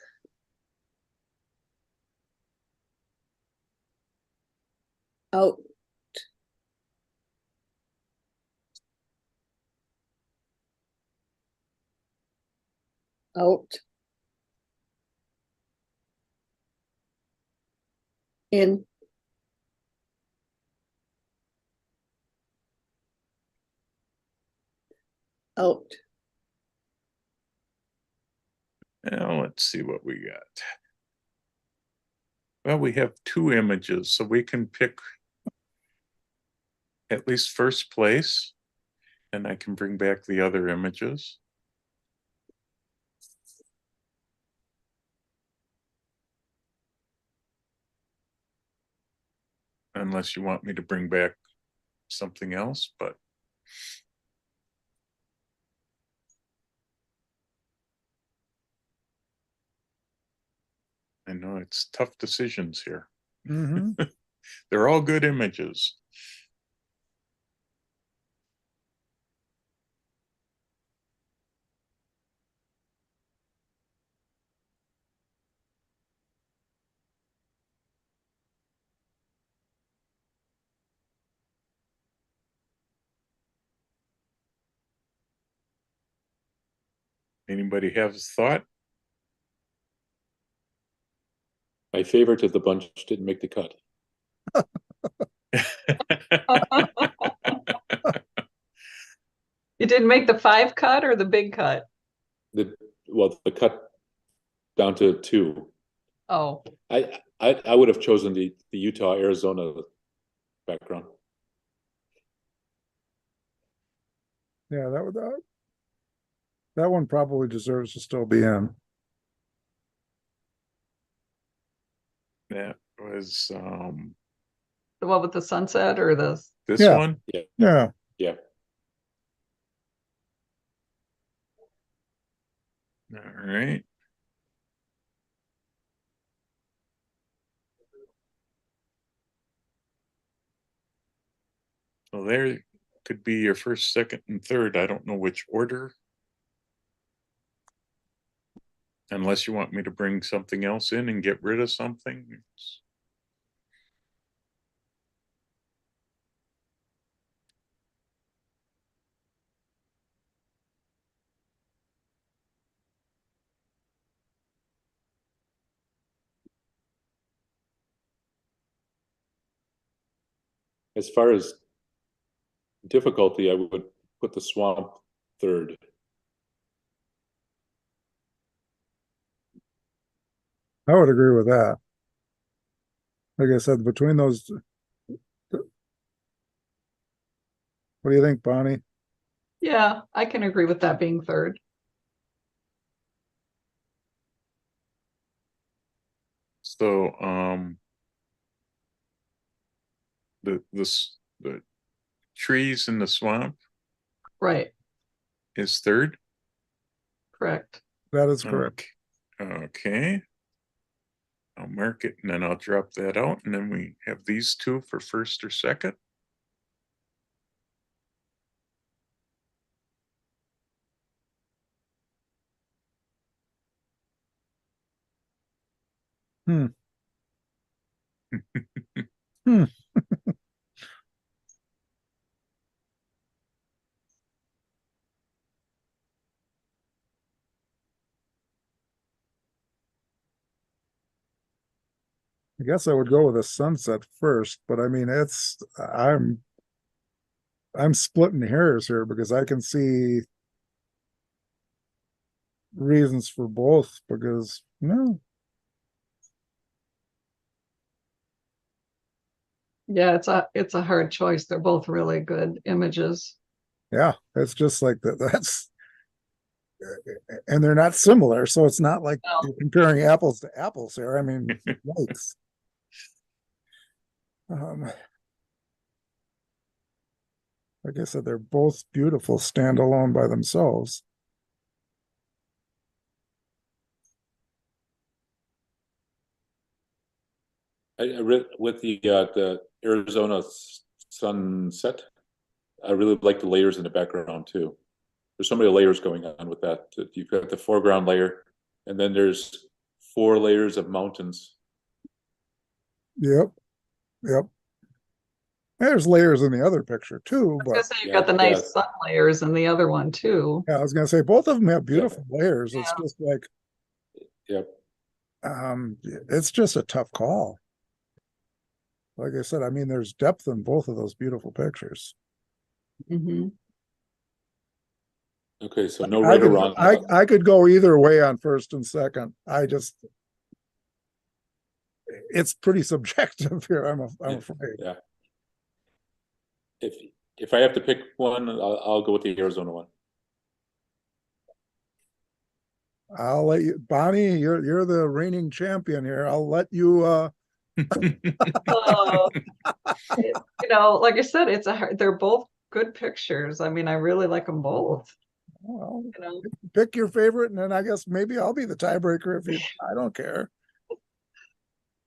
Out. Out. In. Out. Now let's see what we got. Well, we have 2 images, so we can pick at least first place, and I can bring back the other images. Unless you want me to bring back something else, but I know it's tough decisions here. Mm-hmm. They're all good images. Anybody have a thought? My favorite of the bunch didn't make the cut. You didn't make the 5 cut or the big cut? The cut down to 2. Oh, I would have chosen the Utah Arizona background. Yeah, that one probably deserves to still be in. That was the one with the sunset or the? this Yeah. one. Yeah. Yeah. All right. So there could be your first, second, and third. I don't know which order. Unless you want me to bring something else in and get rid of something. As far as difficulty, I would put the swamp third. I would agree with that. Like I said, between those, what do you think, Bonnie? Yeah, I can agree with that being third. So the trees in the swamp Right, is third. correct. That is correct. Okay. I'll mark it and then I'll drop that out, and then we have these 2 for first or second. Hmm. Hmm. I guess I would go with a sunset first, but I mean, I'm splitting hairs here because I can see reasons for both because no, Yeah, it's a hard choice. They're both really good images. yeah, it's just like that. and they're not similar, so it's not like No. you're comparing apples to apples here. I mean, yikes. Like I said, they're both beautiful standalone by themselves. I read with the Arizona sunset. I really like the layers in the background too. There's so many layers going on with that. You've got the foreground layer, and then there's 4 layers of mountains. Yep, yep. There's layers in the other picture too, I was gonna but say you've Yeah, got the nice yes. sun layers in the other one too. yeah, I was gonna say both of them have beautiful layers. It's Yeah. just like Yep. it's just a tough call. Like I said, I mean, there's depth in both of those beautiful pictures. Hmm. Okay, so no I right or could wrong. I could go either way on first and second. It's pretty subjective here. I'm afraid. Yeah. If I have to pick one, I'll go with the Arizona one. I'll let you, Bonnie. You're the reigning champion here. I'll let you. Oh, like I said, they're both good pictures. I mean, I really like them both. Well, You know, pick your favorite, and then I guess maybe I'll be the tiebreaker if you. I don't care.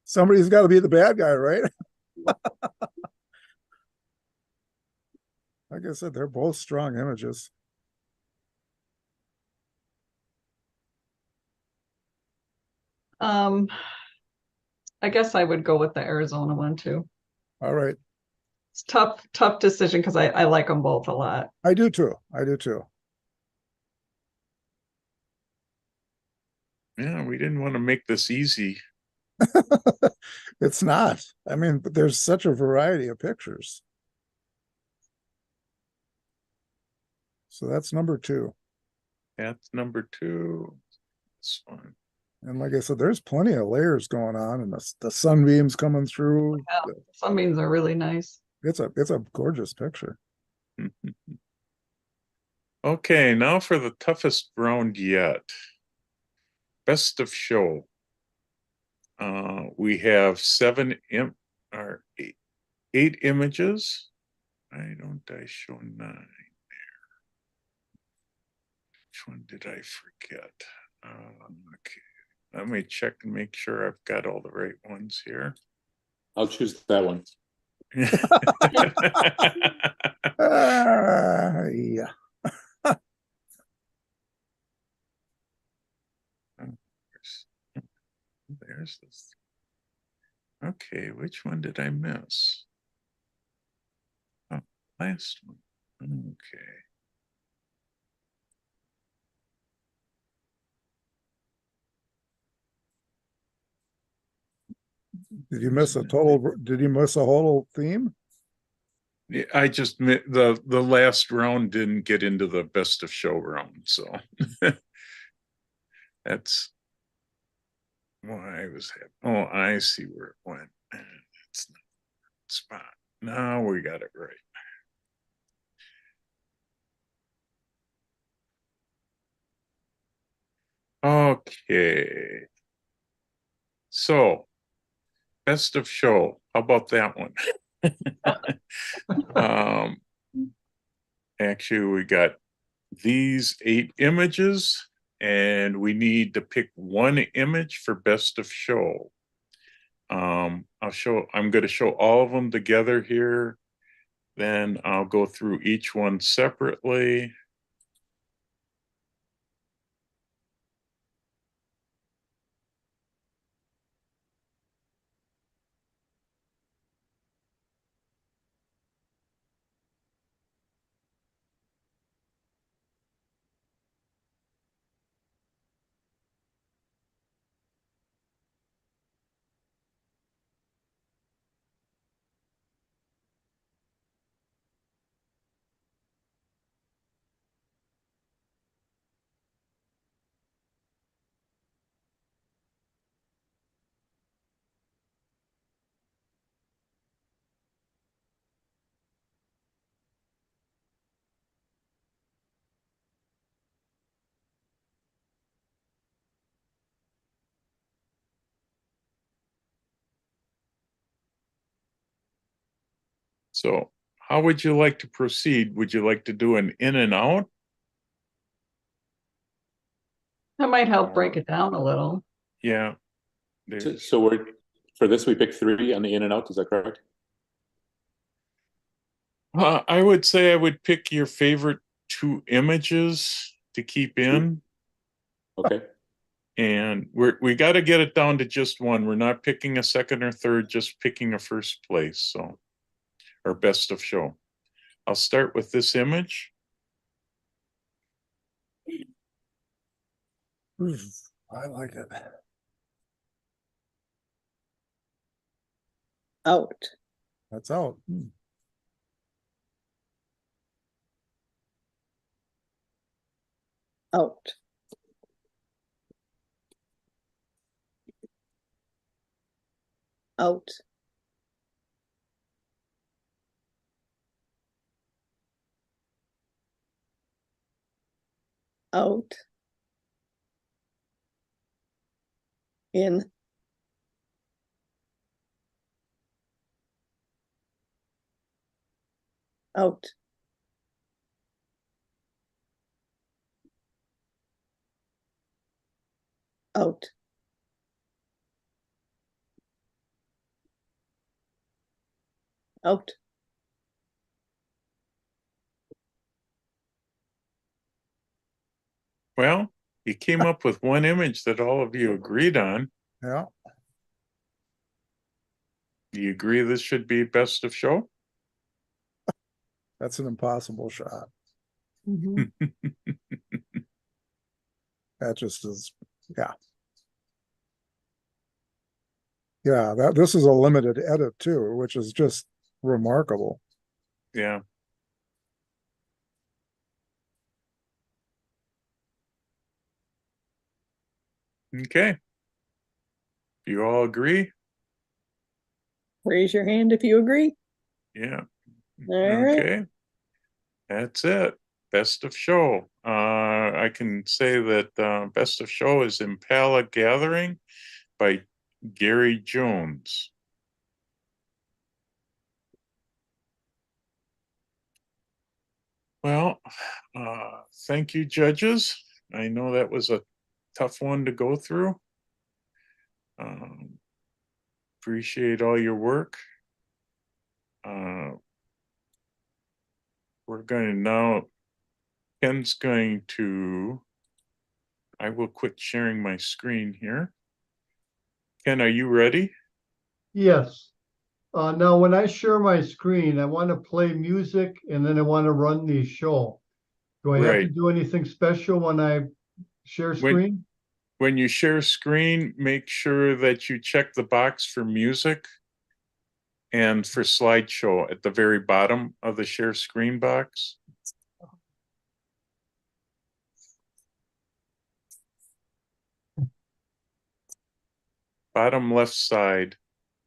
Somebody's got to be the bad guy, right? Like I said, they're both strong images. um, I guess I would go with the Arizona one too. All right, It's tough decision because I like them both a lot. I do too. I do too. Yeah, we didn't want to make this easy. It's not. I mean, but there's such a variety of pictures. So that's number 2. That's number 2. This one. And like I said, there's plenty of layers going on, and the sunbeams coming through. Yeah, sunbeams are really nice. It's a gorgeous picture. Okay, now for the toughest round yet. Best of show. We have 8 images. Why don't I show 9 there? Which one did I forget? Okay, let me check and make sure I've got all the right ones here. I'll choose that one. Yeah. There's this. Okay, which one did I miss? Oh, last one. Okay. Did you miss a whole theme? Yeah, I just the last round didn't get into the best of show round, so that's why I was happy. Oh, I see where it went. It's not spot. Now we got it right. Okay. So, best of show. How about that one? um, actually, we got these 8 images, and we need to pick one image for best of show. I'm going to show all of them together here. Then I'll go through each one separately. So how would you like to proceed? Would you like to do an in and out? That might help break it down a little. Yeah. So, There's- so we're, for this, we picked 3 on the in and out, is that correct? I would say I would pick your favorite 2 images to keep in, Okay, and we got to get it down to just one. We're not picking a second or third, just picking a first place. So, or best of show. I'll start with this image. I like it. Out. That's out. Out. Out. Out. In. Out. Out. Out. Well, you came up with one image that all of you agreed on. Yeah, Do you agree this should be best of show? that's an impossible shot. Mhm. That just is, yeah. Yeah, this is a limited edit too, which is just remarkable. Yeah. Okay. You all agree? Raise your hand if you agree. Yeah. All right. Okay. That's it. Best of show. I can say that best of show is Impala Gathering by Gary Jones. Well, thank you, judges. I know that was a tough one to go through. Appreciate all your work. We're going to now, Ken's going to, I will quit sharing my screen here. Ken, are you ready? Yes. Now, when I share my screen, I want to play music and then I want to run the show. Do I have to Right. do anything special when I share screen? When you share screen, make sure that you check the box for music and for slideshow at the very bottom of the share screen box. Bottom left side.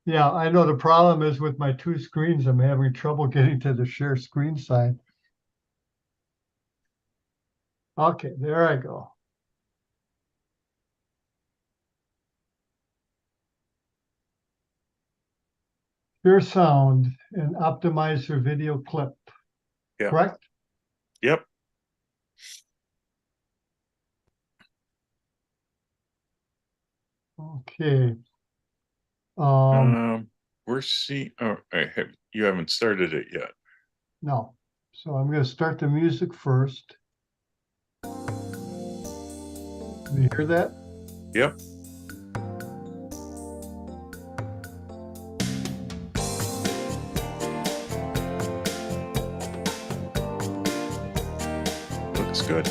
Yeah, I know the problem is with my 2 screens, I'm having trouble getting to the share screen side. Okay, there I go. Share sound and optimize your video clip. Yeah. Correct? Yep. Okay. We're seeing, oh, you haven't started it yet. No. So I'm going to start the music first. Do you hear that? Yep. Looks good.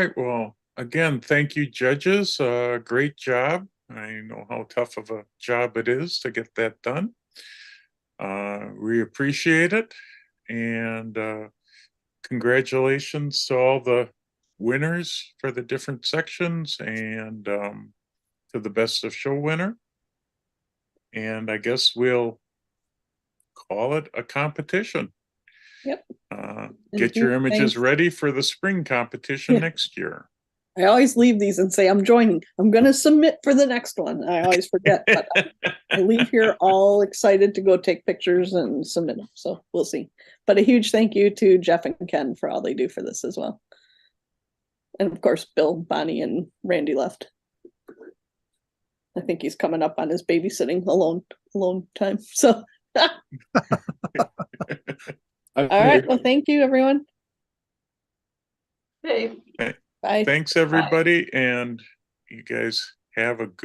right, well, again, thank you, judges. Great job. I know how tough of a job it is to get that done. We appreciate it, and congratulations to all the winners for the different sections, and to the best of show winner. And I guess we'll call it a competition. Yep. Get your huge images thanks. ready for the spring competition Yeah. next year. I always leave these and say, I'm joining. I'm going to submit for the next one. I always forget, but I leave here all excited to go take pictures and submit them. So we'll see. But a huge thank you to Jeff and Ken for all they do for this as well. And of course, Bill, Bonnie, and Randy left. I think he's coming up on his babysitting alone time. So, all right. Well, thank you, everyone. Hey. Bye. Thanks, everybody, and you guys have a good